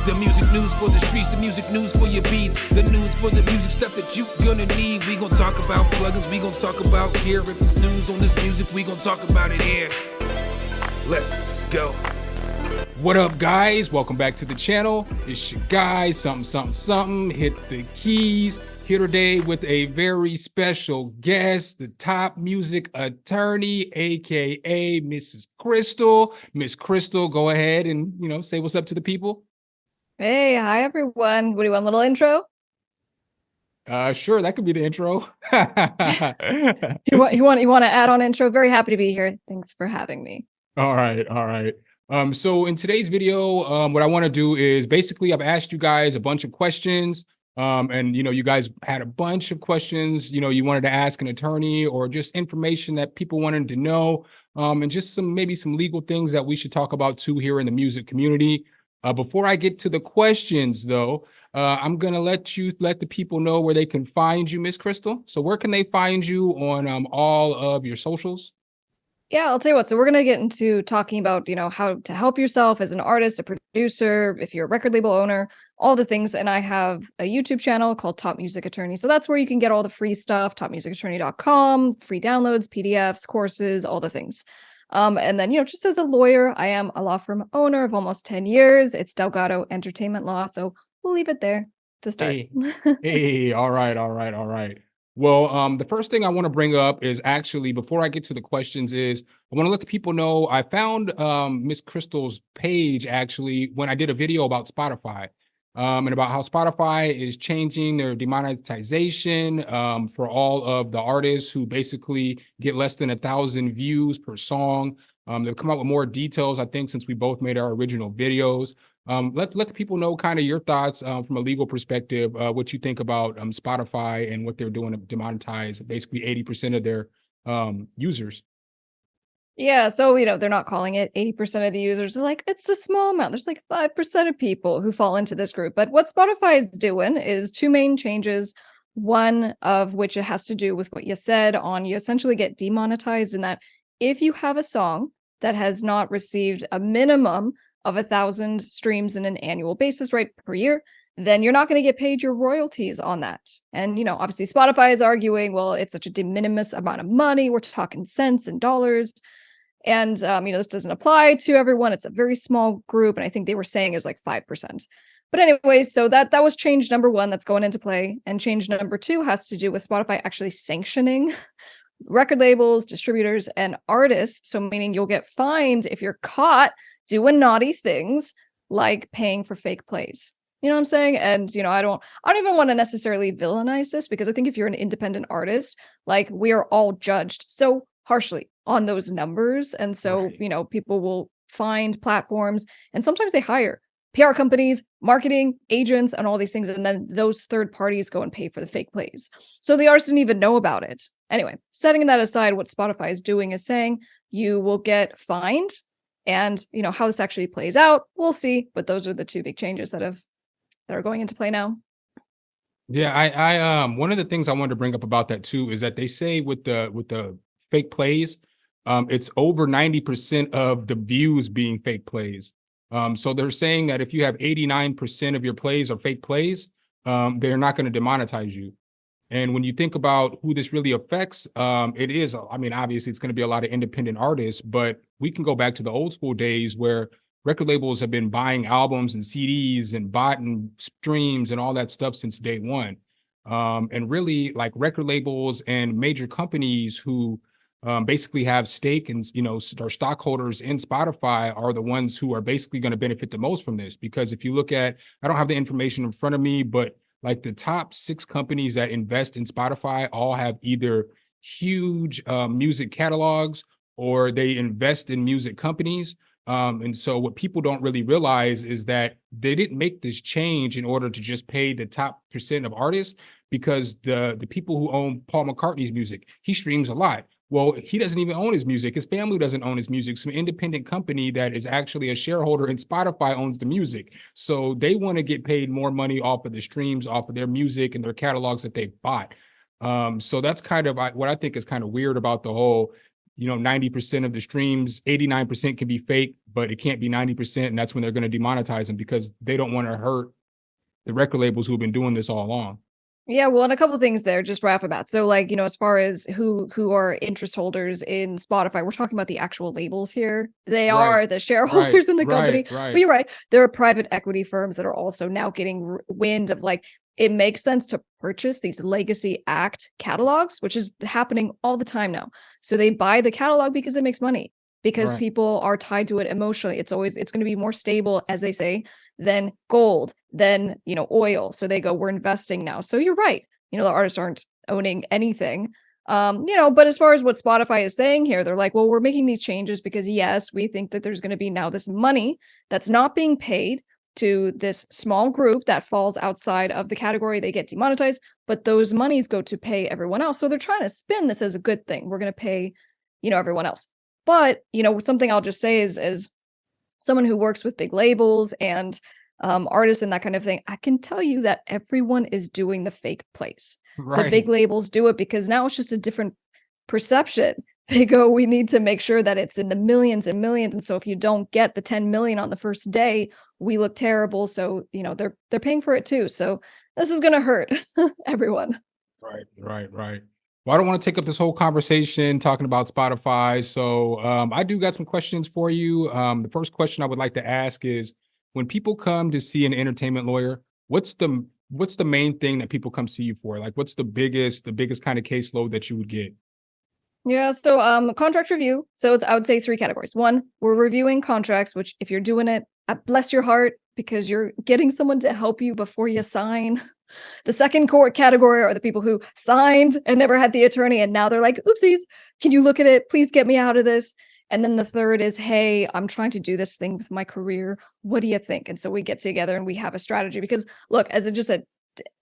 The music news for the streets, the music news for your beats, the news for the music stuff that you gonna need. We gon' talk about plugins, we gon' talk about gear. If it's news on this music, we gon' talk about it here. Let's go. What up, guys? Welcome back to the channel. It's your guy, Something. Hit the keys. Here today with a very special guest, the top music attorney, aka Mrs. Crystal. Miss Crystal, go ahead and say what's up to the people. Hey, hi everyone. What do you want? A little intro? Sure, that could be the intro. You want to add on intro? Very happy to be here. Thanks for having me. All right. So in today's video, what I want to do is basically I've asked you guys a bunch of questions. And you guys had a bunch of questions, you wanted to ask an attorney or just information that people wanted to know, and just maybe some legal things that we should talk about too here in the music community. Before I get to the questions though, I'm gonna let the people know where they can find you, Miss Crystal. So where can they find you on all of your socials? Yeah, I'll tell you what. So we're going to get into talking about, how to help yourself as an artist, a producer, if you're a record label owner, all the things. And I have a YouTube channel called Top Music Attorney. So that's where you can get all the free stuff, topmusicattorney.com, free downloads, PDFs, courses, all the things. And then, just as a lawyer, I am a law firm owner of almost 10 years. It's Delgado Entertainment Law. So we'll leave it there to start. Hey, all right. Well, the first thing I want to bring up is actually, before I get to the questions, is I want to let the people know I found Miss Crystal's page actually when I did a video about Spotify, and about how Spotify is changing their demonetization for all of the artists who basically get less than 1,000 views per song. They've come out with more details, I think, since we both made our original videos. Let the people know kind of your thoughts from a legal perspective, what you think about Spotify and what they're doing to demonetize basically 80% of their users. Yeah, so, they're not calling it 80% of the users. They're like, it's the small amount. There's like 5% of people who fall into this group. But what Spotify is doing is two main changes, one of which it has to do with what you said on you essentially get demonetized in that if you have a song that has not received a minimum of 1,000 streams in an annual basis, right, per year, then you're not going to get paid your royalties on that. And, obviously Spotify is arguing, well, it's such a de minimis amount of money. We're talking cents and dollars. And, this doesn't apply to everyone. It's a very small group. And I think they were saying it was like 5%. But anyway, so that was change number one that's going into play. And change number two has to do with Spotify actually sanctioning record labels, distributors, and artists. So meaning you'll get fined if you're caught doing naughty things like paying for fake plays. You know what I'm saying? And, I don't even want to necessarily villainize this, because I think if you're an independent artist, like, we are all judged so harshly on those numbers. And so, right, people will find platforms, and sometimes they hire PR companies, marketing agents, and all these things. And then those third parties go and pay for the fake plays. So the artist didn't even know about it. Anyway, setting that aside, what Spotify is doing is saying you will get fined. And, how this actually plays out, we'll see. But those are the two big changes that are going into play now. Yeah, I one of the things I wanted to bring up about that too is that they say with the fake plays, it's over 90% of the views being fake plays. So they're saying that if you have 89% of your plays are fake plays, they're not going to demonetize you. And when you think about who this really affects, it is, obviously it's going to be a lot of independent artists, but we can go back to the old school days where record labels have been buying albums and CDs and bought and streams and all that stuff since day one. And really, like, record labels and major companies who basically have stake and, are stockholders in Spotify are the ones who are basically going to benefit the most from this. Because if you look at, I don't have the information in front of me, but like the top 6 companies that invest in Spotify all have either huge music catalogs or they invest in music companies. And so what people don't really realize is that they didn't make this change in order to just pay the top % of artists, because the people who own Paul McCartney's music, he streams a lot. Well, he doesn't even own his music. His family doesn't own his music. Some independent company that is actually a shareholder in Spotify owns the music. So they want to get paid more money off of the streams, off of their music and their catalogs that they bought. So that's kind of what I think is kind of weird about the whole 90% of the streams, 89% can be fake, but it can't be 90%. And that's when they're going to demonetize them because they don't want to hurt the record labels who've been doing this all along. Yeah, well, and a couple of things there just right off the bat. So, like, as far as who are interest holders in Spotify, we're talking about the actual labels here. They are the shareholders in the company. Right. But you're right. There are private equity firms that are also now getting wind of, like, it makes sense to purchase these legacy act catalogs, which is happening all the time now. So they buy the catalog because it makes money, because people are tied to it emotionally. It's going to be more stable, as they say, than gold, than, oil. So they go, we're investing now. So you're right. The artists aren't owning anything. But as far as what Spotify is saying here, they're like, well, we're making these changes because, yes, we think that there's going to be now this money that's not being paid to this small group that falls outside of the category. They get demonetized, but those monies go to pay everyone else. So they're trying to spin this as a good thing. We're going to pay, everyone else. But, something I'll just say is someone who works with big labels and artists and that kind of thing, I can tell you that everyone is doing the fake plays. Right. The big labels do it because now it's just a different perception. They go, we need to make sure that it's in the millions and millions. And so if you don't get the 10 million on the first day, we look terrible. So, they're paying for it too. So this is going to hurt everyone. Right. Well, I don't want to take up this whole conversation talking about Spotify. So I do got some questions for you. The first question I would like to ask is, when people come to see an entertainment lawyer, what's the main thing that people come see you for? Like, what's the biggest kind of caseload that you would get? Yeah, so contract review. So I would say 3 categories. 1, we're reviewing contracts, which if you're doing it, bless your heart, because you're getting someone to help you before you sign. The second court category are the people who signed and never had the attorney, and now they're like, oopsies, can you look at it? Please get me out of this. And then the third is, hey, I'm trying to do this thing with my career. What do you think? And so we get together and we have a strategy, because look, as just an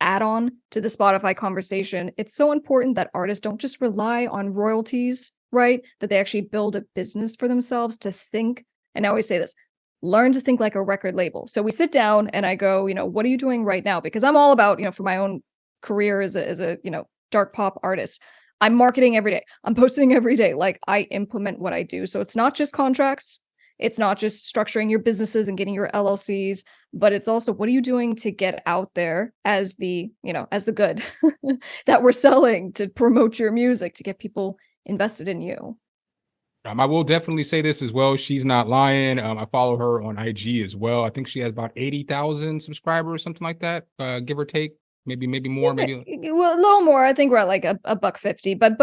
add-on to the Spotify conversation, it's so important that artists don't just rely on royalties, right? That they actually build a business for themselves to think. And I always say this, learn to think like a record label. So we sit down and I go, what are you doing right now? Because I'm all about, for my own career as a dark pop artist, I'm marketing every day. I'm posting every day. Like, I implement what I do. So it's not just contracts. It's not just structuring your businesses and getting your LLCs, but it's also, what are you doing to get out there as the good that we're selling, to promote your music, to get people invested in you. I will definitely say this as well. She's not lying. I follow her on IG as well. I think she has about 80,000 subscribers, something like that, give or take. Maybe more, maybe well, a little more. I think we're at like a $150, but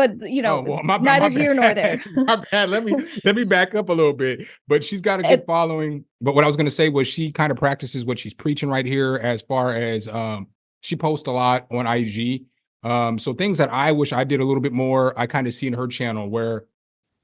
neither here nor there. My bad. Let me back up a little bit. But she's got a good following. But what I was going to say was, she kind of practices what she's preaching right here, as far as she posts a lot on IG. So things that I wish I did a little bit more, I kind of see in her channel, where,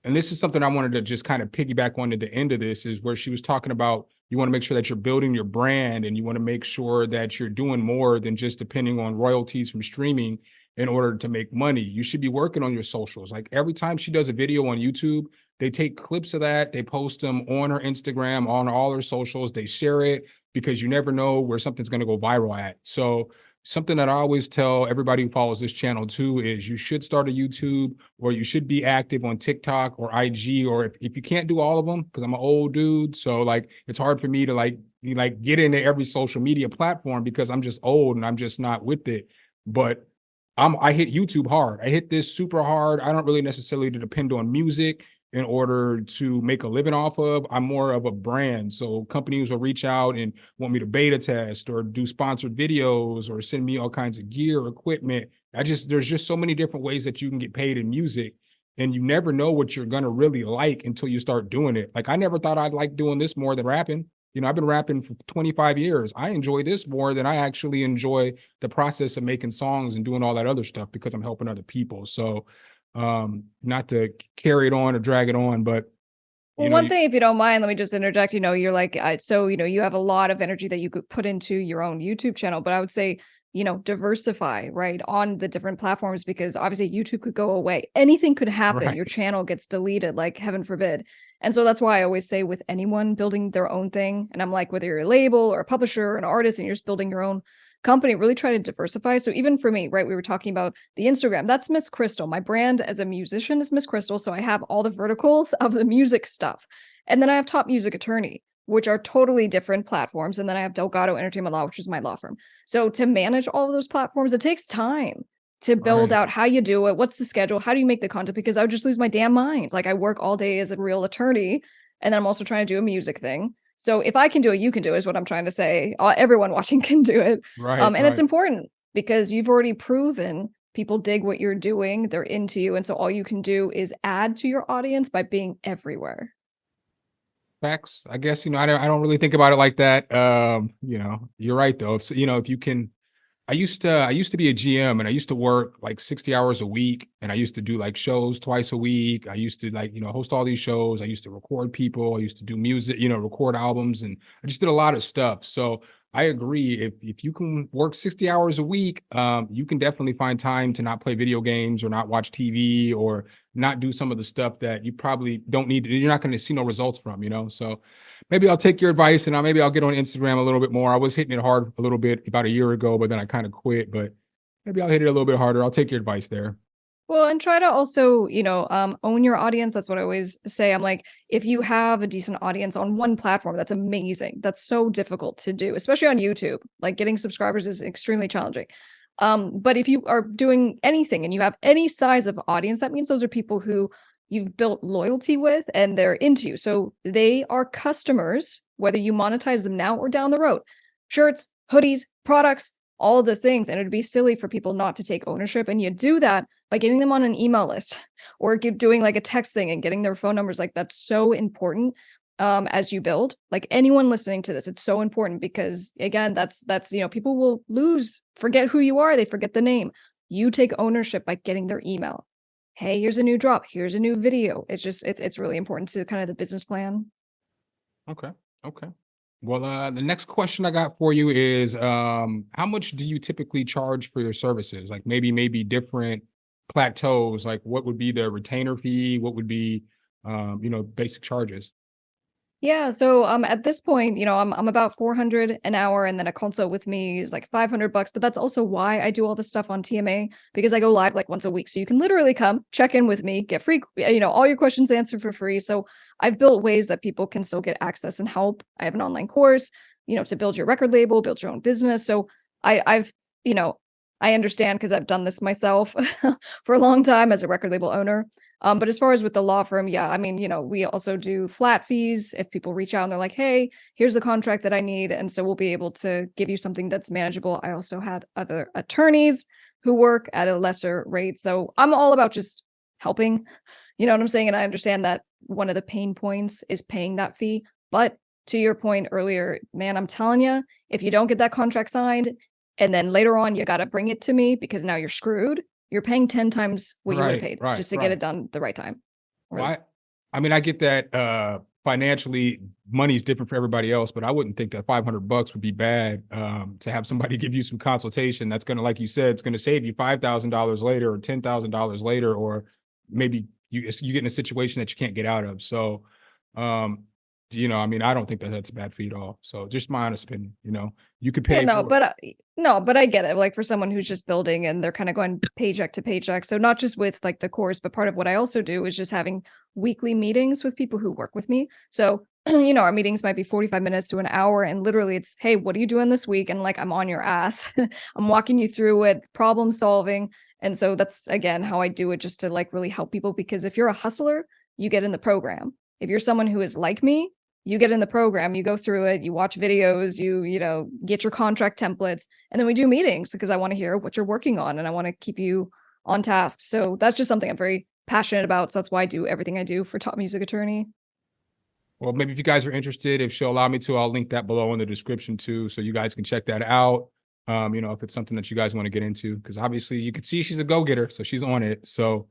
and this is something I wanted to just kind of piggyback on to the end of this, is where she was talking about, you want to make sure that you're building your brand, and you want to make sure that you're doing more than just depending on royalties from streaming in order to make money. You should be working on your socials. Like, every time she does a video on YouTube, they take clips of that, they post them on her Instagram, on all her socials, they share it, because you never know where something's going to go viral at. So something that I always tell everybody who follows this channel too is, you should start a YouTube, or you should be active on TikTok or IG, or if you can't do all of them, because I'm an old dude, so like, it's hard for me to like get into every social media platform, because I'm just old and I'm just not with it. But I hit YouTube hard. I hit this super hard. I don't really necessarily depend on music in order to make a living off of. I'm more of a brand. So companies will reach out and want me to beta test or do sponsored videos or send me all kinds of gear, equipment. There's just so many different ways that you can get paid in music, and you never know what you're going to really like until you start doing it. Like, I never thought I'd like doing this more than rapping. I've been rapping for 25 years. I enjoy this more than I actually enjoy the process of making songs and doing all that other stuff, because I'm helping other people. So not to carry it on or drag it on, but one thing, if you don't mind, let me just interject. You're like, you have a lot of energy that you could put into your own YouTube channel, but I would say, diversify, right, on the different platforms, because obviously YouTube could go away. Anything could happen. Right. Your channel gets deleted, like, heaven forbid. And so that's why I always say, with anyone building their own thing, and I'm like, whether you're a label or a publisher or an artist and you're just building your own company really try to diversify. So even for me, right, we were talking about the Instagram, that's Miss Crystal. My brand as a musician is Miss Crystal. So I have all the verticals of the music stuff. And then I have Top Music Attorney, which are totally different platforms. And then I have Delgado Entertainment Law, which is my law firm. So to manage all of those platforms, it takes time to build out how you do it. What's the schedule? How do you make the content? Because I would just lose my damn mind. Like I work all day as a real attorney, and then I'm also trying to do a music thing. So if I can do it, you can do it, is what I'm trying to say. Everyone watching can do it. And it's important because you've already proven people dig what you're doing. They're into you. And so all you can do is add to your audience by being everywhere. Facts. I guess, I don't really think about it like that. You're right though. If you can, I used to be a GM, and I used to work like 60 hours a week, and I used to do like shows twice a week. I used to host all these shows. I used to record people. I used to do music, record albums, and I just did a lot of stuff. So I agree. If you can work 60 hours a week, you can definitely find time to not play video games or not watch TV or not do some of the stuff that you probably don't need. You're not going to see no results from, so maybe I'll take your advice, and maybe I'll get on Instagram a little bit more. I was hitting it hard a little bit about a year ago, but then I kind of quit, but maybe I'll hit it a little bit harder. I'll take your advice there. Well, and try to also, own your audience. That's what I always say. I'm like, if you have a decent audience on one platform, that's amazing. That's so difficult to do, especially on YouTube. Like getting subscribers is extremely challenging. But if you are doing anything and you have any size of audience, that means those are people who you've built loyalty with and they're into you. So they are customers, whether you monetize them now or down the road. Shirts, hoodies, products, all the things. And it'd be silly for people not to take ownership. And you do that by getting them on an email list or doing like a text thing and getting their phone numbers. Like that's so important. As you build, like anyone listening to this, it's so important because again, that's people will forget who you are. They forget the name. You take ownership by getting their email. Hey, here's a new drop. Here's a new video. It's really important to kind of the business plan. Okay. Well, the next question I got for you is, how much do you typically charge for your services? Like maybe different plateaus, like what would be the retainer fee? What would be, basic charges? Yeah, so at this point, I'm about 400 an hour, and then a consult with me is like $500. But that's also why I do all this stuff on TMA, because I go live like once a week. So you can literally come check in with me, get free, all your questions answered for free. So I've built ways that people can still get access and help. I have an online course, to build your record label, build your own business. So I've I understand because I've done this myself for a long time as a record label owner. But as far as with the law firm, yeah, we also do flat fees if people reach out and they're like, hey, here's the contract that I need. And so we'll be able to give you something that's manageable. I also had other attorneys who work at a lesser rate. So I'm all about just helping, you know what I'm saying? And I understand that one of the pain points is paying that fee. But to your point earlier, man, I'm telling you, if you don't get that contract signed, and then later on, you got to bring it to me because now you're screwed. You're paying 10 times what you would have paid just to get it done the right time. Well, I get that financially money is different for everybody else, but I wouldn't think that $500 would be bad to have somebody give you some consultation. That's going to, like you said, it's going to save you $5,000 later or $10,000 later, or maybe you get in a situation that you can't get out of. So, I don't think that that's a bad fee at all. So just my honest opinion, you could pay. Yeah, but I get it. Like for someone who's just building and they're kind of going paycheck to paycheck. So not just with like the course, but part of what I also do is just having weekly meetings with people who work with me. So, our meetings might be 45 minutes to an hour. And literally it's, hey, what are you doing this week? And like, I'm on your ass. I'm walking you through it, problem solving. And so that's, again, how I do it, just to like really help people. Because if you're a hustler, you get in the program. If you're someone who is like me, you get in the program, you go through it, you watch videos, you get your contract templates, and then we do meetings because I want to hear what you're working on and I want to keep you on task. So that's just something I'm very passionate about. So that's why I do everything I do for Top Music Attorney. Well, maybe if you guys are interested, if she'll allow me to, I'll link that below in the description too, so you guys can check that out. If it's something that you guys want to get into, because obviously you can see she's a go-getter, so she's on it. So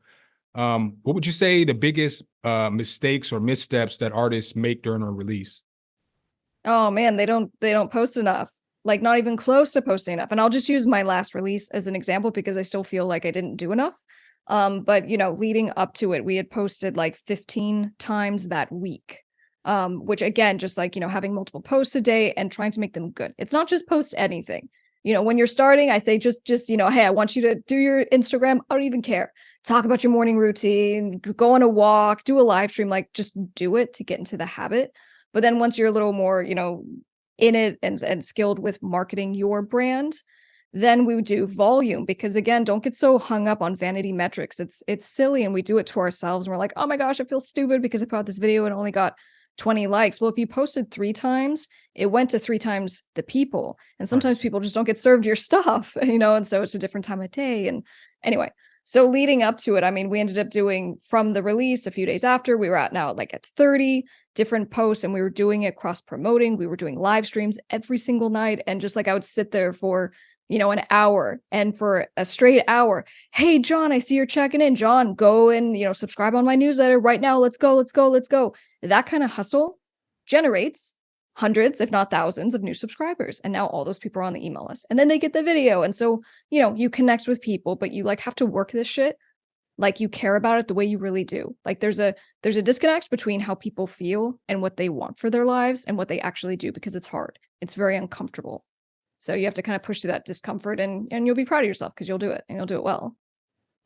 what would you say the biggest mistakes or missteps that artists make during a release? Oh man, they don't post enough. Like not even close to posting enough. And I'll just use my last release as an example because I still feel like I didn't do enough. But leading up to it, we had posted like 15 times that week. Which again, just like, having multiple posts a day and trying to make them good. It's not just post anything. when you're starting, I say just hey, I want you to do your Instagram. I don't even care. Talk about your morning routine, go on a walk, do a live stream, like just do it to get into the habit. But then once you're a little more, in it and skilled with marketing your brand, then we would do volume, because again, don't get so hung up on vanity metrics. It's silly, and we do it to ourselves. And we're like, oh my gosh, I feel stupid because I put out this video and only got 20 likes. Well, if you posted 3 times, it went to 3 times the people. And sometimes people just don't get served your stuff, and so it's a different time of day. And anyway, so leading up to it, I mean, we ended up doing from the release a few days after, we were at 30 different posts, and we were doing it cross promoting. We were doing live streams every single night. And just like I would sit there for an hour, and for a straight hour, hey, John, I see you're checking in. John, go and, subscribe on my newsletter right now. Let's go, let's go, let's go. That kind of hustle generates hundreds, if not thousands, of new subscribers. And now all those people are on the email list, and then they get the video. And so, you connect with people, but you have to work this shit like you care about it the way you really do. Like there's a disconnect between how people feel and what they want for their lives and what they actually do, because it's hard. It's very uncomfortable. So you have to kind of push through that discomfort, and you'll be proud of yourself because you'll do it, and you'll do it well.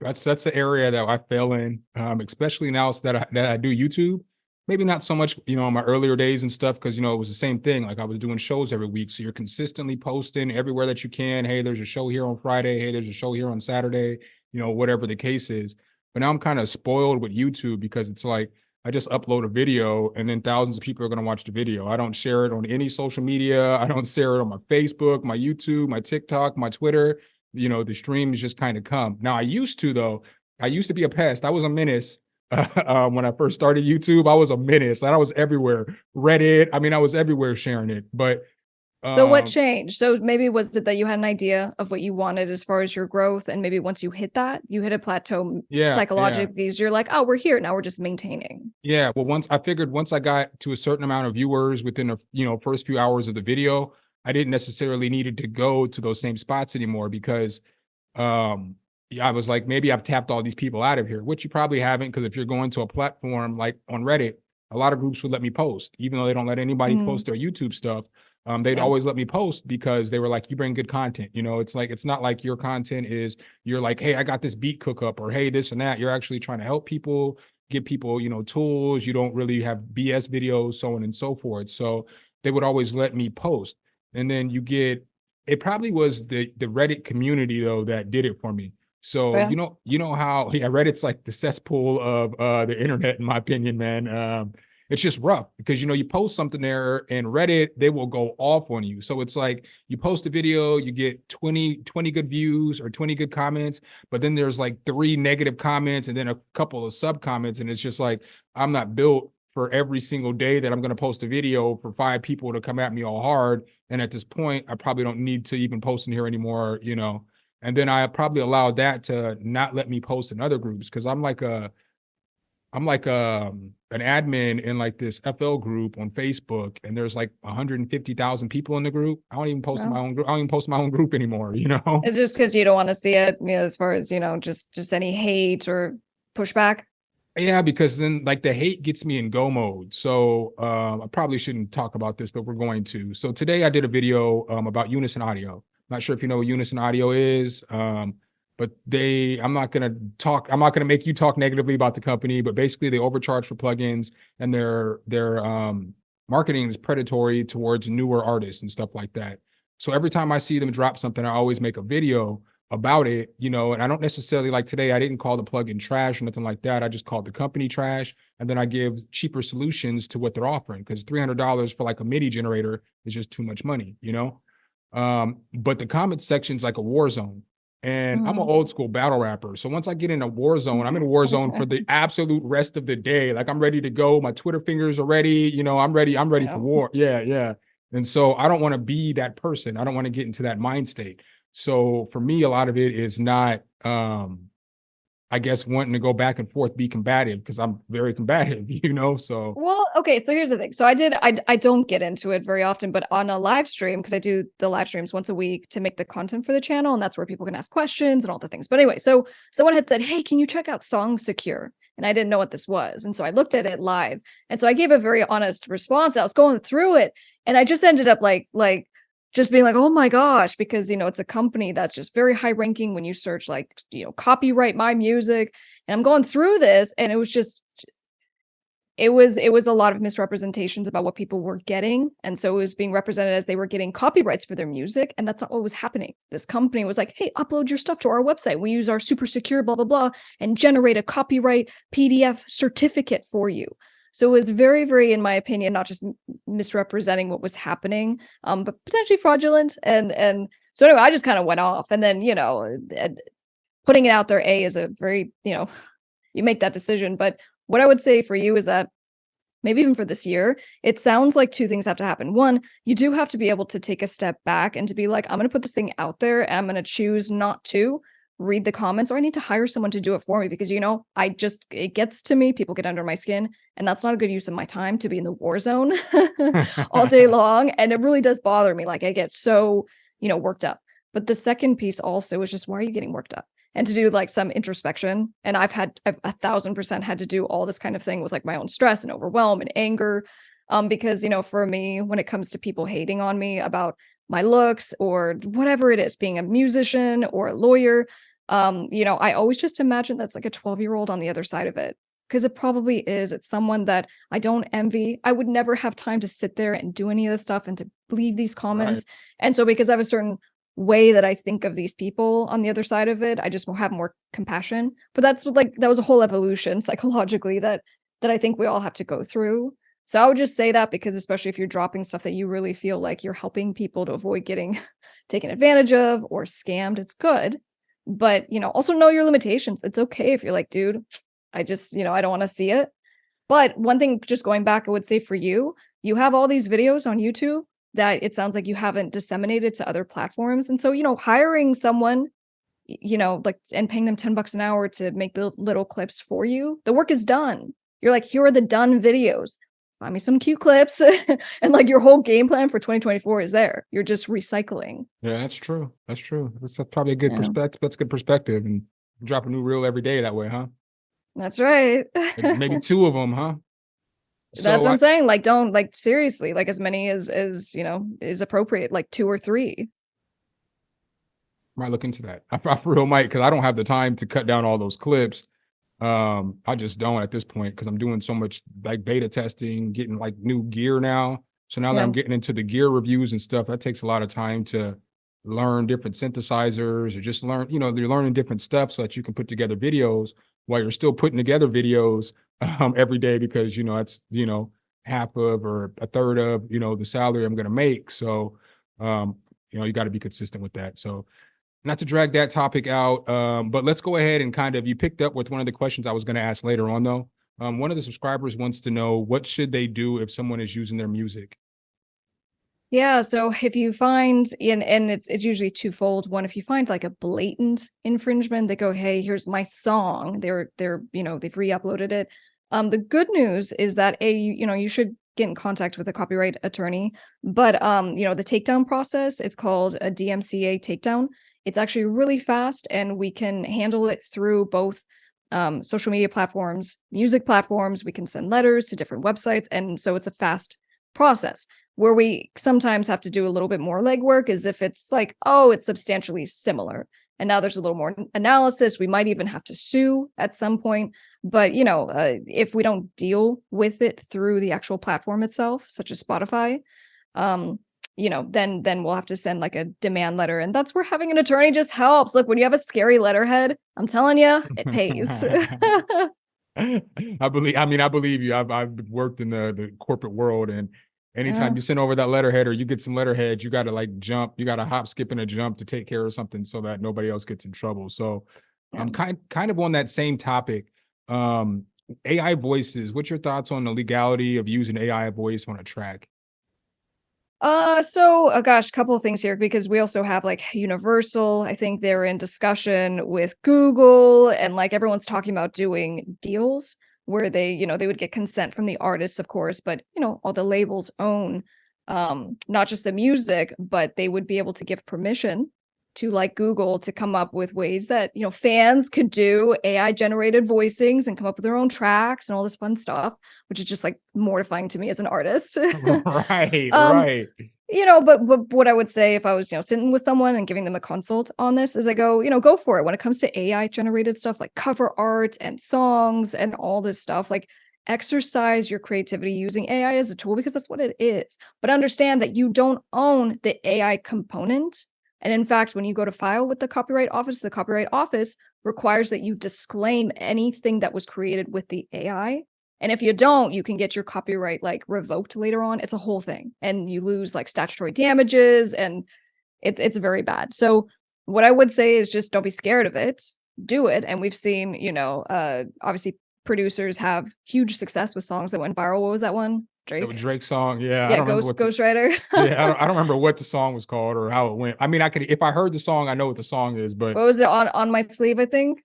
That's an area that I fail in, especially now that I do YouTube. Maybe not so much, in my earlier days and stuff, because, it was the same thing. Like I was doing shows every week. So you're consistently posting everywhere that you can. Hey, there's a show here on Friday. Hey, there's a show here on Saturday, whatever the case is. But now I'm kind of spoiled with YouTube, because it's like, I just upload a video and then thousands of people are going to watch the video. I don't share it on any social media. I don't share it on my Facebook, my YouTube, my TikTok, my Twitter. The streams just kind of come. Now, I used to be a pest. I was a menace. When I first started YouTube, I was a menace, and I was everywhere. Reddit. I mean, I was everywhere sharing it. But so what changed? So maybe was it that you had an idea of what you wanted as far as your growth, and maybe once you hit a plateau psychologically, you're like, oh, we're here now, we're just maintaining. Yeah. Well, once I got to a certain amount of viewers within first few hours of the video, I didn't necessarily needed to go to those same spots anymore, because I was like, maybe I've tapped all these people out of here, which you probably haven't, because if you're going to a platform like on Reddit, a lot of groups would let me post, even though they don't let anybody post their YouTube stuff. They'd always let me post, because they were like, you bring good content. It's like, it's not like your content is, you're like, hey, I got this beat cook up, or hey, this and that. You're actually trying to help people, give people, tools. You don't really have BS videos, so on and so forth. So they would always let me post. And then it probably was the Reddit community though that did it for me. So, how Reddit's like the cesspool of the internet, in my opinion, man. It's just rough, because, you post something there, and Reddit, they will go off on you. So it's like, you post a video, you get 20 good views or 20 good comments, but then there's like 3 negative comments and then a couple of sub comments. And it's just like, I'm not built for every single day that I'm going to post a video for 5 people to come at me all hard. And at this point, I probably don't need to even post in here anymore, And then I probably allowed that to not let me post in other groups, because I'm like an admin in like this FL group on Facebook, and there's like 150,000 people in the group. I don't even post my own group. I don't even post my own group anymore. It's just because you don't want to see it, as far as just any hate or pushback. Yeah, because then like the hate gets me in go mode. So I probably shouldn't talk about this, but we're going to. So today I did a video about Unison Audio. Not sure if you know what Unison Audio is. But I'm not going to make you talk negatively about the company, but basically they overcharge for plugins, and their marketing is predatory towards newer artists and stuff like that. So every time I see them drop something, I always make a video about it, and I don't necessarily, like today, I didn't call the plugin trash or nothing like that. I just called the company trash. And then I give cheaper solutions to what they're offering, because $300 for like a MIDI generator is just too much money, but the comment section's like a war zone. And I'm an old school battle rapper. So once I get in a war zone, I'm in a war zone for the absolute rest of the day. Like I'm ready to go. My Twitter fingers are ready. I'm ready for war. Yeah. And so I don't want to be that person. I don't want to get into that mind state. So for me, a lot of it is not, I guess, wanting to go back and forth, be combative, because I'm very combative, so. Well, okay. So here's the thing. So I don't get into it very often, but on a live stream, because I do the live streams once a week to make the content for the channel. And that's where people can ask questions and all the things. But anyway, so someone had said, hey, can you check out SongSecure? And I didn't know what this was. And so I looked at it live. And so I gave a very honest response. I was going through it, and I just ended up like just being like, oh my gosh, because, it's a company that's just very high ranking when you search like, copyright my music. And I'm going through this, and it was just, it was a lot of misrepresentations about what people were getting. And so it was being represented as they were getting copyrights for their music. And that's not what was happening. This company was like, hey, upload your stuff to our website. We use our super secure, blah, blah, blah, and generate a copyright PDF certificate for you. So it was very, very, in my opinion, not just misrepresenting what was happening, but potentially fraudulent. And so anyway, I just kind of went off. And then, putting it out there, is a very, you make that decision. But what I would say for you is that maybe even for this year, it sounds like two things have to happen. One, you do have to be able to take a step back and to be like, I'm going to put this thing out there, and I'm going to choose not to read the comments, or I need to hire someone to do it for me, because, it gets to me. People get under my skin, and that's not a good use of my time to be in the war zone all day long. And it really does bother me. Like, I get so, worked up. But the second piece also is just, why are you getting worked up? And to do like some introspection. And I've 1,000% had to do all this kind of thing with like my own stress and overwhelm and anger. Because, for me, when it comes to people hating on me about my looks or whatever it is, being a musician or a lawyer, I always just imagine that's like a 12-year-old on the other side of it. Because it probably is. It's someone that I don't envy. I would never have time to sit there and do any of this stuff and to leave these comments. Right. And so because I have a certain way that I think of these people on the other side of it, I just will have more compassion. But that's what, that was a whole evolution psychologically that I think we all have to go through. So I would just say that, because especially if you're dropping stuff that you really feel like you're helping people to avoid getting taken advantage of or scammed, it's good. But, also know your limitations. It's okay if you're like, dude, I just, I don't want to see it. But one thing, just going back, I would say for you, you have all these videos on YouTube that it sounds like you haven't disseminated to other platforms. And so, hiring someone, and paying them $10 an hour to make the little clips for you, the work is done. You're like, here are the done videos. Find me some cute clips. And like your whole game plan for 2024 is there. You're just recycling. Yeah, that's true. That's true. That's probably a good perspective. That's good perspective. And drop a new reel every day that way, huh? That's right. Maybe 2 of them, huh? That's what I'm saying. Like, don't, like, seriously, like as many as is appropriate, like 2 or 3. Might look into that. I for real might, because I don't have the time to cut down all those clips. I just don't at this point, because I'm doing so much like beta testing, getting like new gear now. So now that I'm getting into the gear reviews and stuff, that takes a lot of time to learn different synthesizers, or just learn, you're learning different stuff so that you can put together videos while you're still putting together videos every day, because, that's, half of or a third of, the salary I'm going to make. So, you got to be consistent with that. So not to drag that topic out, but let's go ahead and you picked up with one of the questions I was going to ask later on, though. One of the subscribers wants to know, what should they do if someone is using their music? Yeah, so if you find, and it's usually twofold. One, if you find like a blatant infringement, they go, hey, here's my song. They've re-uploaded it. The good news is that you should get in contact with a copyright attorney. But the takedown process, it's called a DMCA takedown. It's actually really fast, and we can handle it through both social media platforms, music platforms. We can send letters to different websites, and so it's a fast process. Where we sometimes have to do a little bit more legwork is if it's like, oh, it's substantially similar, and now there's a little more analysis. We might even have to sue at some point. But, if we don't deal with it through the actual platform itself, such as Spotify, then we'll have to send like a demand letter. And that's where having an attorney just helps. Look, when you have a scary letterhead, I'm telling you, it pays. I believe you. I've worked in the corporate world, and anytime you send over that letterhead or you get some letterhead, you got to like jump, you got to hop, skip, and a jump to take care of something so that nobody else gets in trouble. So I'm kind of on that same topic. AI voices, what's your thoughts on the legality of using AI voice on a track? Gosh, a couple of things here, because we also have like Universal. I think they're in discussion with Google, and like everyone's talking about doing deals where they would get consent from the artists, of course, but all the labels own not just the music, but they would be able to give permission to like Google to come up with ways that, fans could do AI generated voicings and come up with their own tracks and all this fun stuff, which is just like mortifying to me as an artist. Right, Um, right. but what I would say if I was, sitting with someone and giving them a consult on this is I go, go for it. When it comes to AI generated stuff like cover art and songs and all this stuff, like exercise your creativity using AI as a tool because that's what it is. But understand that you don't own the AI component. And in fact, when you go to file with the Copyright Office requires that you disclaim anything that was created with the AI. And if you don't, you can get your copyright like revoked later on. It's a whole thing. And you lose like statutory damages and it's very bad. So what I would say is just don't be scared of it. Do it. And we've seen, obviously producers have huge success with songs that went viral. What was that one? Drake? Drake song. Yeah. I Yeah, don't remember what Ghost Rider. yeah, I don't remember what the song was called or how it went. I mean, I could, if I heard the song, I know what the song is, but What was it? On My Sleeve, I think.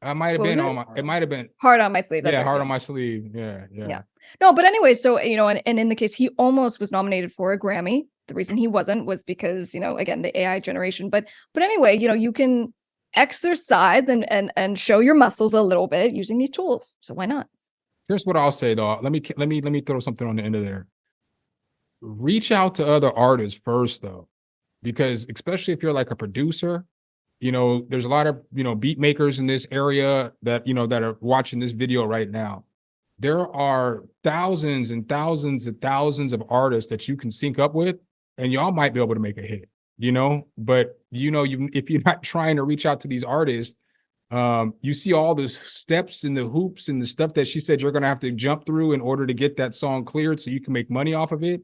I might have What was been it? on my, it might have been, Heart on My Sleeve. That's yeah, right. Heart Yeah. on My Sleeve. Yeah. Yeah. No, but anyway, so, and in the case, he almost was nominated for a Grammy. The reason he wasn't was because, again, the AI generation. But anyway, you can exercise and show your muscles a little bit using these tools. So why not? Here's what I'll say though. Let me throw something on the end of there. Reach out to other artists first though, because especially if you're like a producer, there's a lot of, beat makers in this area that, that are watching this video right now. There are thousands and thousands and thousands of artists that you can sync up with and y'all might be able to make a hit, but if you're not trying to reach out to these artists, you see all the steps and the hoops and the stuff that she said you're going to have to jump through in order to get that song cleared so you can make money off of it.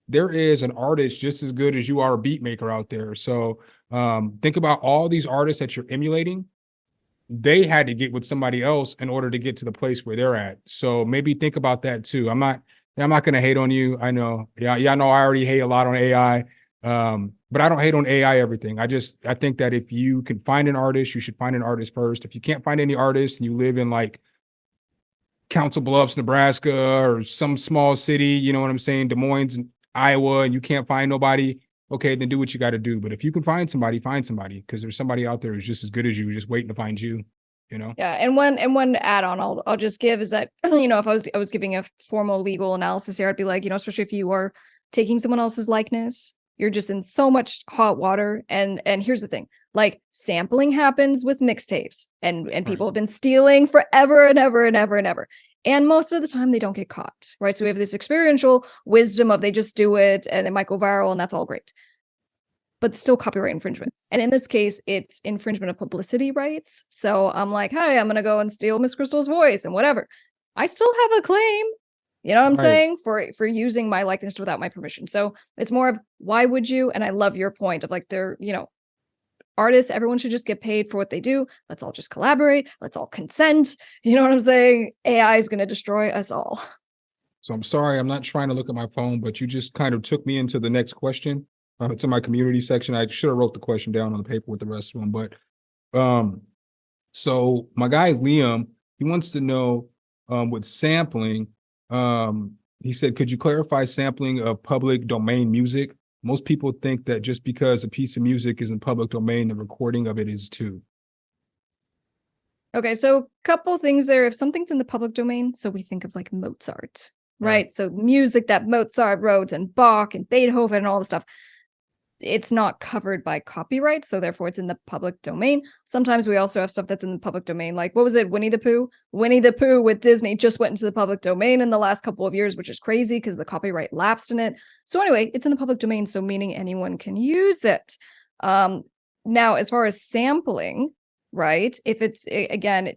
There is an artist just as good as you are a beat maker out there. So think about all these artists that you're emulating. They had to get with somebody else in order to get to the place where they're at. So maybe think about that too. I'm not going to hate on you. I know. Yeah. I know I already hate a lot on AI. But I don't hate on AI everything. I think that if you can find an artist, you should find an artist first. If you can't find any artists and you live in like Council Bluffs, Nebraska, or some small city, you know what I'm saying, Des Moines, Iowa, and you can't find nobody, okay, then do what you got to do. But if you can find somebody, because there's somebody out there who's just as good as you, just waiting to find you, Yeah, and one add-on I'll just give is that, if I was giving a formal legal analysis here, I'd be like, especially if you are taking someone else's likeness, you're just in so much hot water. And here's the thing, like sampling happens with mixtapes and people have been stealing forever and ever and ever and ever. And most of the time they don't get caught, right? So we have this experiential wisdom of they just do it and it might go viral and that's all great. But still copyright infringement. And in this case, it's infringement of publicity rights. So I'm like, hey, I'm going to go and steal Miss Crystal's voice and whatever. I still have a claim. You know what I'm saying? For using my likeness without my permission. So it's more of why would you? And I love your point of like they're, artists, everyone should just get paid for what they do. Let's all just collaborate. Let's all consent. You know what I'm saying? AI is going to destroy us all. So I'm sorry, I'm not trying to look at my phone, but you just kind of took me into the next question, to my community section. I should have wrote the question down on the paper with the rest of them. But so my guy Liam, he wants to know with sampling. He said, could you clarify sampling of public domain music? Most people think that just because a piece of music is in public domain, the recording of it is too. Okay, so a couple things there. If something's in the public domain, so we think of like Mozart, right? So music that Mozart wrote and Bach and Beethoven and all the stuff, it's not covered by copyright, so therefore it's in the public domain. Sometimes we also have stuff that's in the public domain, like what was it, Winnie the Pooh? Winnie the Pooh with Disney just went into the public domain in the last couple of years, which is crazy because the copyright lapsed in it. So anyway, it's in the public domain, so meaning anyone can use it. Now, as far as sampling, right? If it's, again,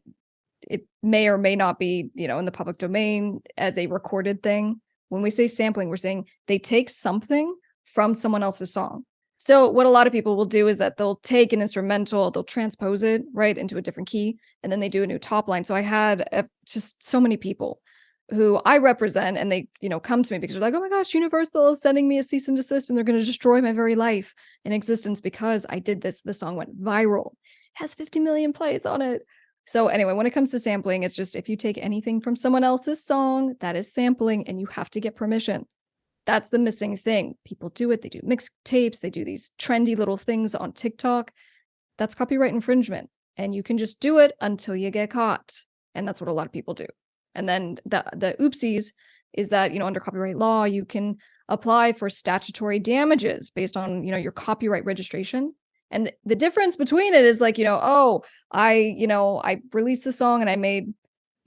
it may or may not be, in the public domain as a recorded thing. When we say sampling, we're saying they take something from someone else's song. So what a lot of people will do is that they'll take an instrumental, they'll transpose it right into a different key, and then they do a new top line. So I had just so many people who I represent, and they, come to me because they're like, oh my gosh, Universal is sending me a cease and desist, and they're going to destroy my very life in existence because I did this. The song went viral, has 50 million plays on it. So anyway, when it comes to sampling, it's just if you take anything from someone else's song, that is sampling, and you have to get permission. That's the missing thing. People do it. They do mixtapes. They do these trendy little things on TikTok. That's copyright infringement. And you can just do it until you get caught. And that's what a lot of people do. And then the oopsies is that, under copyright law, you can apply for statutory damages based on, your copyright registration. And the difference between it is like, I released the song and I made,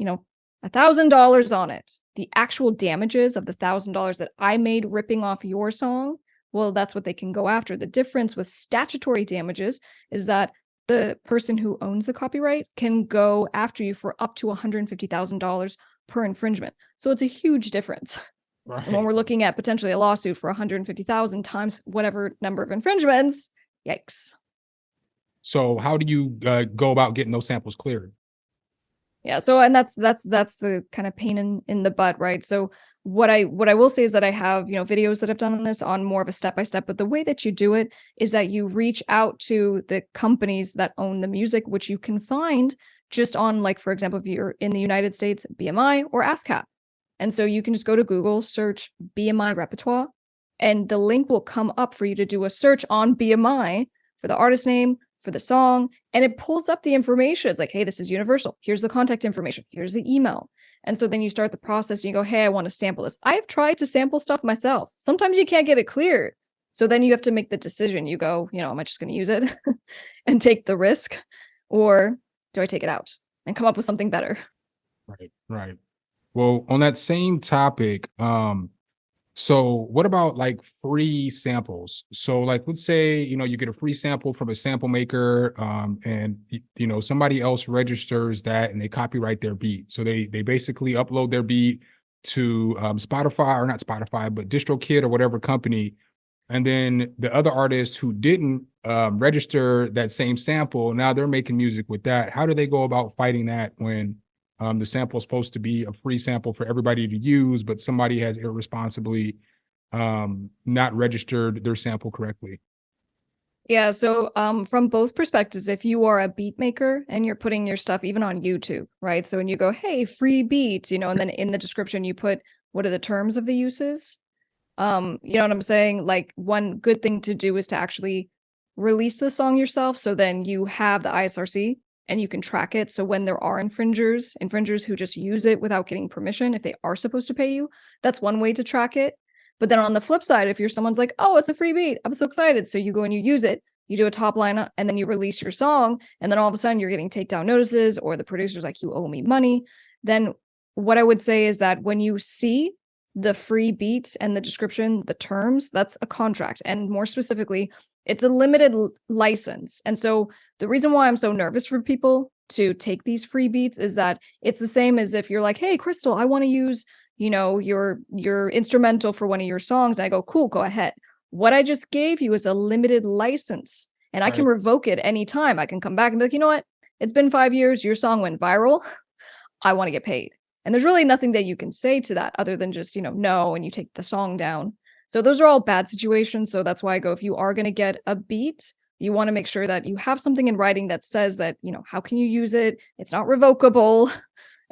$1,000 on it. The actual damages of the $1,000 that I made ripping off your song, well, that's what they can go after. The difference with statutory damages is that the person who owns the copyright can go after you for up to $150,000 per infringement. So it's a huge difference. Right. And when we're looking at potentially a lawsuit for 150,000 times whatever number of infringements, yikes. So how do you go about getting those samples cleared? Yeah. So, and that's the kind of pain in the butt, right? So what I will say is that I have, videos that I've done on this on more of a step-by-step, but the way that you do it is that you reach out to the companies that own the music, which you can find just on, like, for example, if you're in the United States, BMI or ASCAP. And so you can just go to Google, search BMI repertoire, and the link will come up for you to do a search on BMI for the artist name, for the song, and it pulls up the information. It's like, hey, this is Universal. Here's the contact information. Here's the email. And so then you start the process and you go, hey, I want to sample this. I've tried to sample stuff myself. Sometimes you can't get it cleared. So then you have to make the decision. You go, am I just going to use it and take the risk? Or do I take it out and come up with something better? Right. Well, on that same topic, so what about like free samples? So like, let's say, you get a free sample from a sample maker, and somebody else registers that and they copyright their beat. So they basically upload their beat to Spotify, or not Spotify, but DistroKid or whatever company. And then the other artists who didn't register that same sample, now they're making music with that. How do they go about fighting that when the sample is supposed to be a free sample for everybody to use, but somebody has irresponsibly not registered their sample correctly? Yeah, so from both perspectives, if you are a beat maker and you're putting your stuff even on YouTube, right? So when you go, hey, free beat, and then in the description you put, what are the terms of the uses? You know what I'm saying? Like, one good thing to do is to actually release the song yourself. So then you have the ISRC and you can track it. So when there are infringers who just use it without getting permission, if they are supposed to pay you, that's one way to track it. But then on the flip side, if someone's like, oh, it's a free beat, I'm so excited. So you go and you use it, you do a top line, and then you release your song. And then all of a sudden you're getting takedown notices, or the producer's like, you owe me money. Then what I would say is that when you see the free beat and the description, the terms, that's a contract. And more specifically, it's a limited license. And so the reason why I'm so nervous for people to take these free beats is that it's the same as if you're like, hey, Crystal, I want to use, your instrumental for one of your songs. And I go, cool, go ahead. What I just gave you is a limited license, and I can revoke it anytime. I can come back and be like, you know what? It's been 5 years. Your song went viral. I want to get paid. And there's really nothing that you can say to that other than just, no, and you take the song down. So those are all bad situations. So that's why I go, if you are going to get a beat, you want to make sure that you have something in writing that says that, how can you use it? It's not revocable.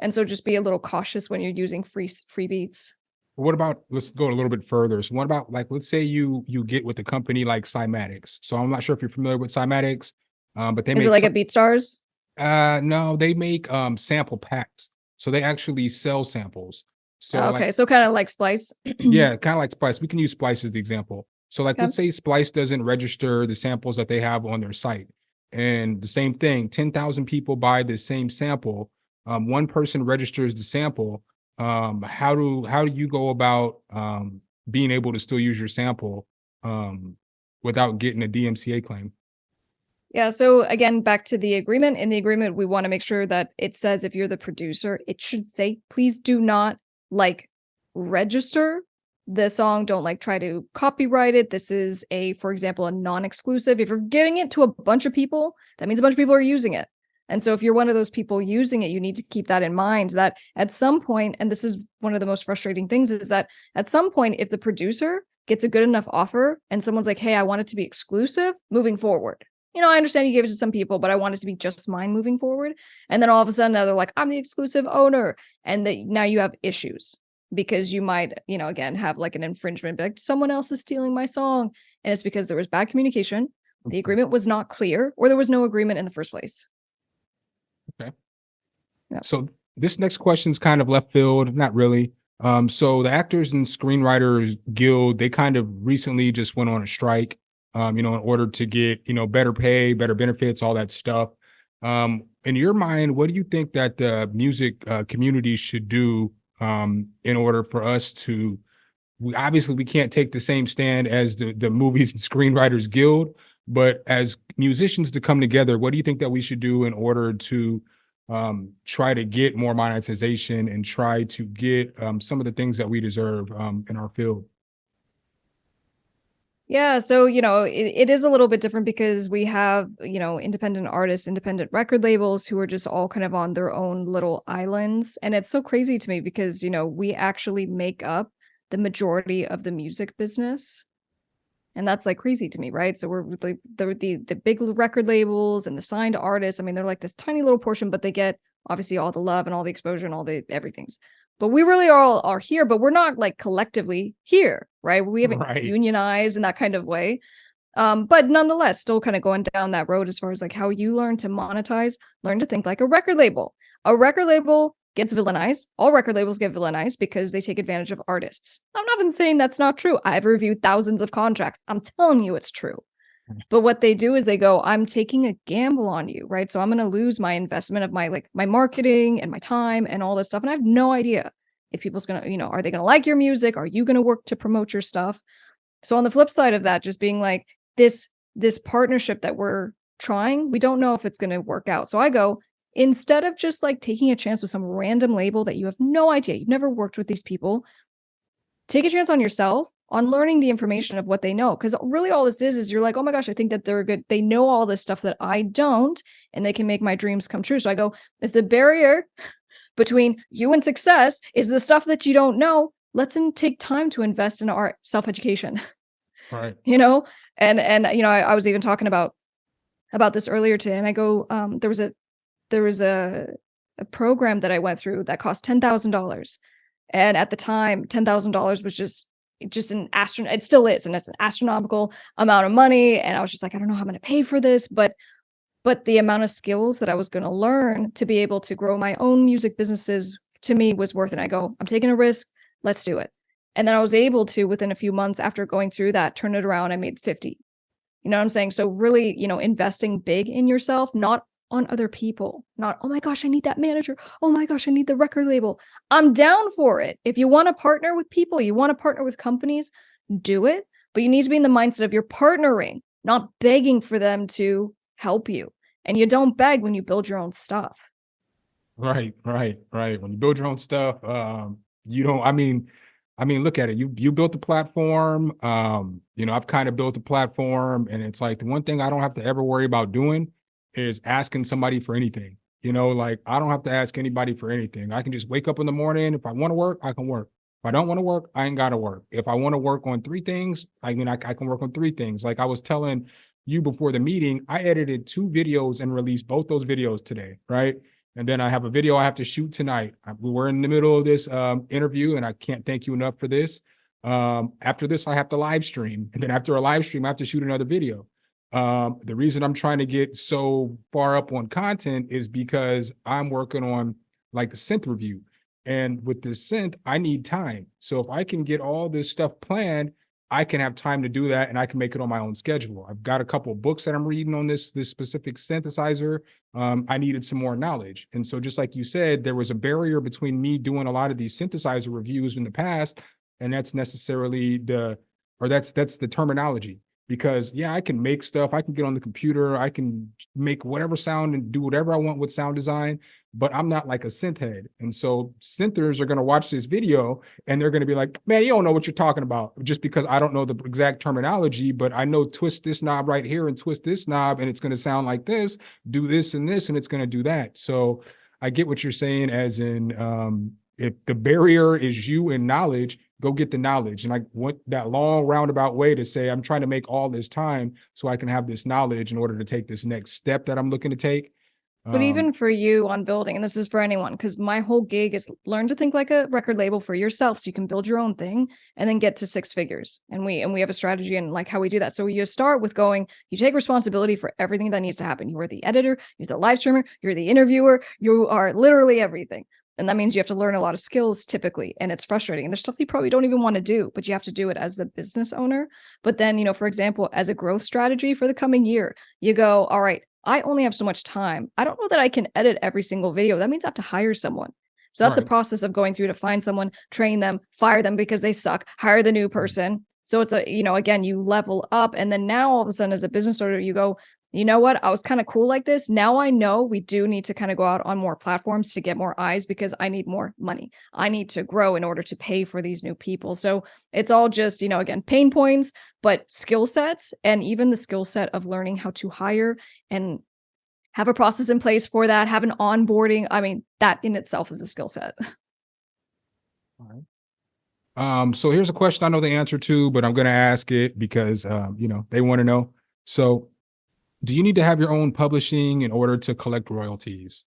And so just be a little cautious when you're using free beats. What about, let's go a little bit further. So what about, like, let's say you get with a company like Cymatics. So I'm not sure if you're familiar with Cymatics, but they Is it like a BeatStars? No, they make sample packs. So they actually sell samples. So okay, so kind of like Splice. Yeah, kind of like Splice. We can use Splice as the example. So like, let's say Splice doesn't register the samples that they have on their site. And the same thing, 10,000 people buy the same sample. One person registers the sample. How do you go about being able to still use your sample without getting a DMCA claim? Yeah, so again, back to the agreement. In the agreement, we want to make sure that it says if you're the producer, it should say, please do not register the song. Don't try to copyright it. This is for example, a non-exclusive. If you're giving it to a bunch of people, that means a bunch of people are using it. And so if you're one of those people using it, you need to keep that in mind, that at some point, and this is one of the most frustrating things, is that at some point, if the producer gets a good enough offer and someone's like, hey, I want it to be exclusive moving forward. I understand you gave it to some people, but I want it to be just mine moving forward. And then all of a sudden now they're like, I'm the exclusive owner. And now you have issues. because you might, again, have like an infringement, like someone else is stealing my song. And it's because there was bad communication. The agreement was not clear, or there was no agreement in the first place. Okay. Yeah. So this next question is kind of left field, not really. So the Actors and Screenwriters Guild, they kind of recently just went on a strike, in order to get, better pay, better benefits, all that stuff. In your mind, what do you think that the music community should do in order for us to, we can't take the same stand as the Movies and Screenwriters Guild, but as musicians to come together, what do you think that we should do in order to try to get more monetization and try to get some of the things that we deserve in our field? Yeah, so it is a little bit different because we have independent artists, independent record labels who are just all kind of on their own little islands, and it's so crazy to me because we actually make up the majority of the music business, and that's like crazy to me, right? So we're like the big record labels and the signed artists. I mean, they're like this tiny little portion, but they get obviously all the love and all the exposure and all the everything's. But we really all are here, but we're not like collectively here, right? We haven't unionized in that kind of way. But nonetheless, still kind of going down that road as far as like how you learn to monetize, learn to think like a record label. A record label gets villainized. All record labels get villainized because they take advantage of artists. I'm not even saying that's not true. I've reviewed thousands of contracts. I'm telling you it's true. But what they do is they go, I'm taking a gamble on you, right? So I'm going to lose my investment of my marketing and my time and all this stuff. And I have no idea if people's going to, are they going to like your music? Are you going to work to promote your stuff? So on the flip side of that, just being like this partnership that we're trying, we don't know if it's going to work out. So I go, instead of just like taking a chance with some random label that you have no idea, you've never worked with these people, take a chance on yourself, on learning the information of what they know. Because really all this is you're like, oh my gosh, I think that they're good. They know all this stuff that I don't, and they can make my dreams come true. So I go, if the barrier between you and success is the stuff that you don't know, let's take time to invest in our self-education. Right. And I was even talking about this earlier today, and I go, there was a program that I went through that cost $10,000. And at the time, $10,000 was just an it still is, and it's an astronomical amount of money. And I was just like, I don't know how I'm going to pay for this, but the amount of skills that I was going to learn to be able to grow my own music businesses to me was worth it. I go, I'm taking a risk, let's do it. And then I was able to, within a few months after going through that, turn it around. I made 50. You know what I'm saying? So really, investing big in yourself, not on other people, not, oh my gosh, I need that manager. Oh my gosh, I need the record label. I'm down for it. If you want to partner with people, you want to partner with companies, do it. But you need to be in the mindset of you're partnering, not begging for them to help you. And you don't beg when you build your own stuff. Right. When you build your own stuff, you don't, I mean, look at it. You built the platform. I've kind of built a platform, and it's like the one thing I don't have to ever worry about doing is asking somebody for anything. Like I don't have to ask anybody for anything. I can just wake up in the morning. If I want to work, I can work. If I don't want to work, I ain't got to work. If I want to work on 3 things, I can work on 3 things. Like I was telling you before the meeting, I edited 2 videos and released both those videos today, right? And then I have a video I have to shoot tonight. We're in the middle of this interview, and I can't thank you enough for this. After this, I have to live stream. And then after a live stream, I have to shoot another video. The reason I'm trying to get so far up on content is because I'm working on like the synth review. And with the synth, I need time. So if I can get all this stuff planned, I can have time to do that, and I can make it on my own schedule. I've got a couple of books that I'm reading on this specific synthesizer. I needed some more knowledge. And so just like you said, there was a barrier between me doing a lot of these synthesizer reviews in the past, and that's necessarily that's the terminology. Because yeah, I can make stuff, I can get on the computer, I can make whatever sound and do whatever I want with sound design, but I'm not like a synth head. And so synthers are going to watch this video and they're going to be like, man, you don't know what you're talking about, just because I don't know the exact terminology, but I know twist this knob right here and twist this knob, and it's going to sound like this, do this and this, and it's going to do that. So I get what you're saying, as in, if the barrier is you in knowledge, go get the knowledge. And I went that long roundabout way to say, I'm trying to make all this time so I can have this knowledge in order to take this next step that I'm looking to take. But even for you on building, and this is for anyone, because my whole gig is learn to think like a record label for yourself so you can build your own thing and then get to 6 figures. And we have a strategy and like how we do that. So you start with going, you take responsibility for everything that needs to happen. You are the editor, you're the live streamer, you're the interviewer, you are literally everything. And that means you have to learn a lot of skills typically. And it's frustrating. And there's stuff you probably don't even want to do, but you have to do it as the business owner. But then, you know, for example, as a growth strategy for the coming year, you go, all right, I only have so much time. I don't know that I can edit every single video. That means I have to hire someone. So that's the process of going through to find someone, train them, fire them because they suck, hire the new person. So it's a, you know, again, you level up. And then now all of a sudden as a business owner, you go, you know what? I was kind of cool like this. Now I know we do need to kind of go out on more platforms to get more eyes because I need more money. I need to grow in order to pay for these new people. So it's all just, you know, again, pain points, but skill sets, and even the skill set of learning how to hire and have a process in place for that, have an onboarding. I mean, that in itself is a skill set. All right. So here's a question I know the answer to, but I'm going to ask it because, you know, they want to know. So do you need to have your own publishing in order to collect royalties?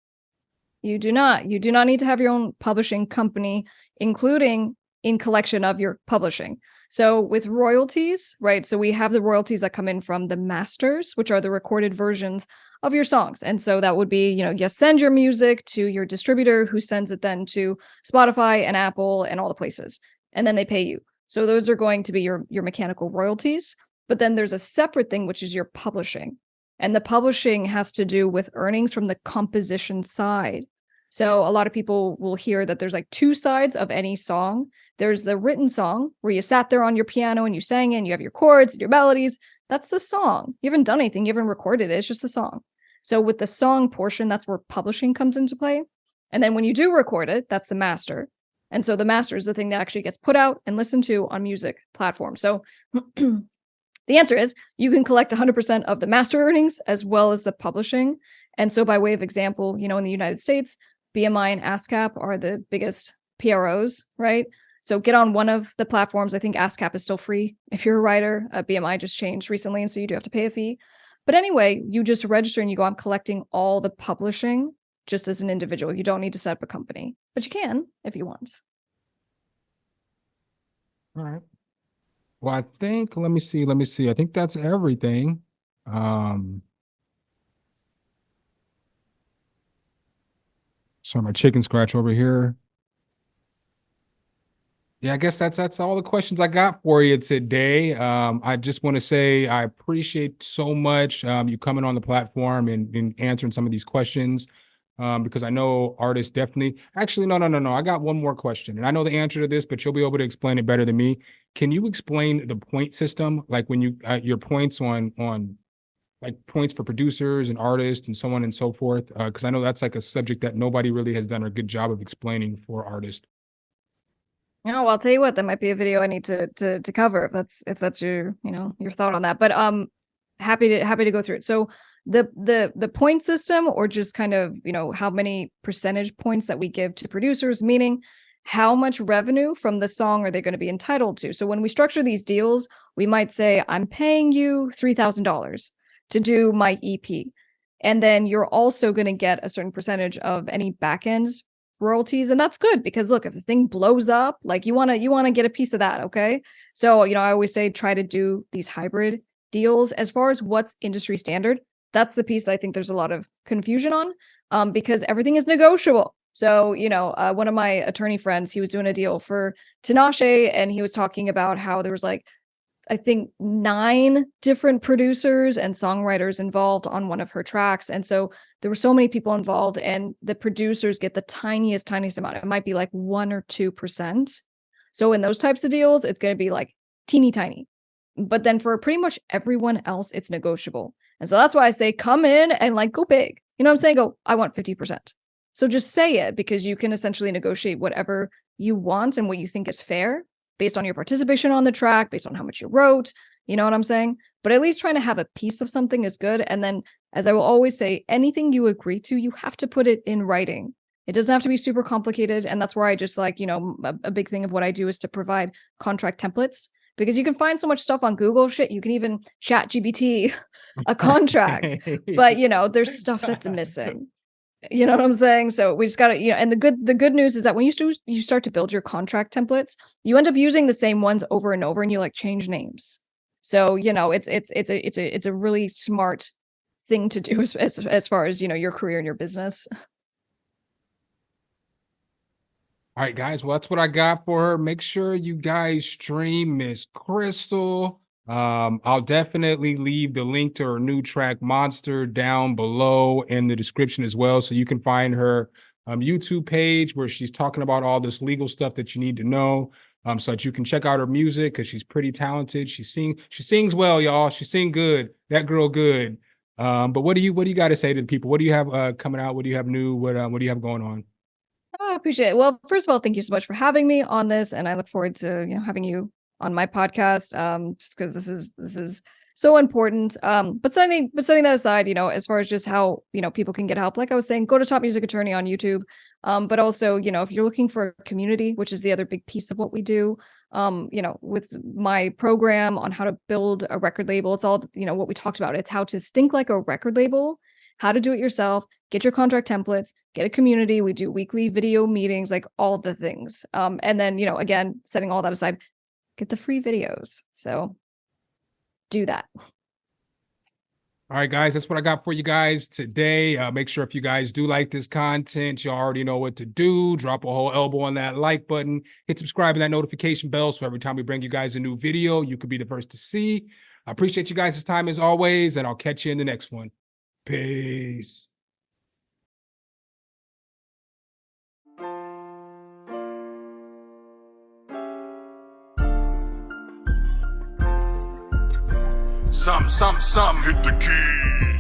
You do not. You do not need to have your own publishing company, including in collection of your publishing. So with royalties, right? So we have the royalties that come in from the masters, which are the recorded versions of your songs. And so that would be, you know, you send your music to your distributor who sends it then to Spotify and Apple and all the places. And then they pay you. So those are going to be your mechanical royalties. But then there's a separate thing, which is your publishing. And the publishing has to do with earnings from the composition side. So a lot of people will hear that there's like 2 sides of any song. There's the written song where you sat there on your piano and you sang it and you have your chords and your melodies. That's the song. You haven't done anything. You haven't recorded it. It's just the song. So with the song portion, that's where publishing comes into play. And then when you do record it, that's the master. And so the master is the thing that actually gets put out and listened to on music platforms. So the answer is you can collect 100% of the master earnings as well as the publishing. And so by way of example, you know, in the United States, BMI and ASCAP are the biggest PROs, right? So get on one of the platforms. I think ASCAP is still free if you're a writer. BMI just changed recently, and so you do have to pay a fee. But anyway, you just register and you go, I'm collecting all the publishing just as an individual. You don't need to set up a company, but you can if you want. All right. Well, I think, let me see. I think that's everything. Sorry, my chicken scratch over here. Yeah, I guess that's all the questions I got for you today. I just want to say I appreciate so much you coming on the platform and answering some of these questions. Because I know artists definitely, actually, no. I got one more question, and I know the answer to this, but you'll be able to explain it better than me. Can you explain the point system? Like when you, your points on like points for producers and artists and so on and so forth? Because I know that's like a subject that nobody really has done a good job of explaining for artists. Oh, well, I'll tell you what, that might be a video I need to cover if that's your, you know, your thought on that. But happy to go through it. So the point system, or just kind of, you know, how many percentage points that we give to producers, meaning how much revenue from the song are they going to be entitled to? So when we structure these deals, we might say, I'm paying you $3,000 to do my EP. And then you're also going to get a certain percentage of any back-end royalties. And that's good because look, if the thing blows up, like you want to get a piece of that. Okay. So, you know, I always say, try to do these hybrid deals. As far as what's industry standard, that's the piece that I think there's a lot of confusion on, because everything is negotiable. So, you know, one of my attorney friends, he was doing a deal for Tinashe, and he was talking about how there was like, I think 9 different producers and songwriters involved on one of her tracks. And so there were so many people involved, and the producers get the tiniest amount. It might be like 1 or 2%. So in those types of deals, it's going to be like teeny tiny. But then for pretty much everyone else, it's negotiable. And so that's why I say, come in and like go big. You know what I'm saying? Go, I want 50%. So just say it, because you can essentially negotiate whatever you want and what you think is fair based on your participation on the track, based on how much you wrote. You know what I'm saying? But at least trying to have a piece of something is good. And then, as I will always say, anything you agree to, you have to put it in writing. It doesn't have to be super complicated. And that's where I just like, you know, a big thing of what I do is to provide contract templates. Because you can find so much stuff on Google. Shit, you can even chat GPT a contract. But, you know, there's stuff that's missing. You know what I'm saying? So we just got to, and the good news is that when you start to build your contract templates, you end up using the same ones over and over, and you like change names. So, it's a really smart thing to do as far as, your career and your business. All right, guys. Well, that's what I got for her. Make sure you guys stream Miss Crystal. I'll definitely leave the link to her new track Monster down below in the description as well. So you can find her YouTube page where she's talking about all this legal stuff that you need to know. So that you can check out her music because she's pretty talented. She sings well, y'all. She sing good. That girl good. But what do you got to say to the people? What do you have coming out? What do you have new? What do you have going on? Oh, I appreciate it. Well, first of all, thank you so much for having me on this, and I look forward to having you on my podcast. Just because this is so important. But setting that aside, as far as just how people can get help, like I was saying, go to Top Music Attorney on YouTube. But also, if you're looking for a community, which is the other big piece of what we do, with my program on how to build a record label, it's all what we talked about. It's how to think like a record label, how to do it yourself, get your contract templates, get a community. We do weekly video meetings, like all the things. And then, again, setting all that aside, get the free videos. So do that. All right, guys, that's what I got for you guys today. Make sure if you guys do like this content, you already know what to do. Drop a whole elbow on that like button. Hit subscribe and that notification bell so every time we bring you guys a new video, you could be the first to see. I appreciate you guys' time as always, and I'll catch you in the next one. Peace. Some hit the key.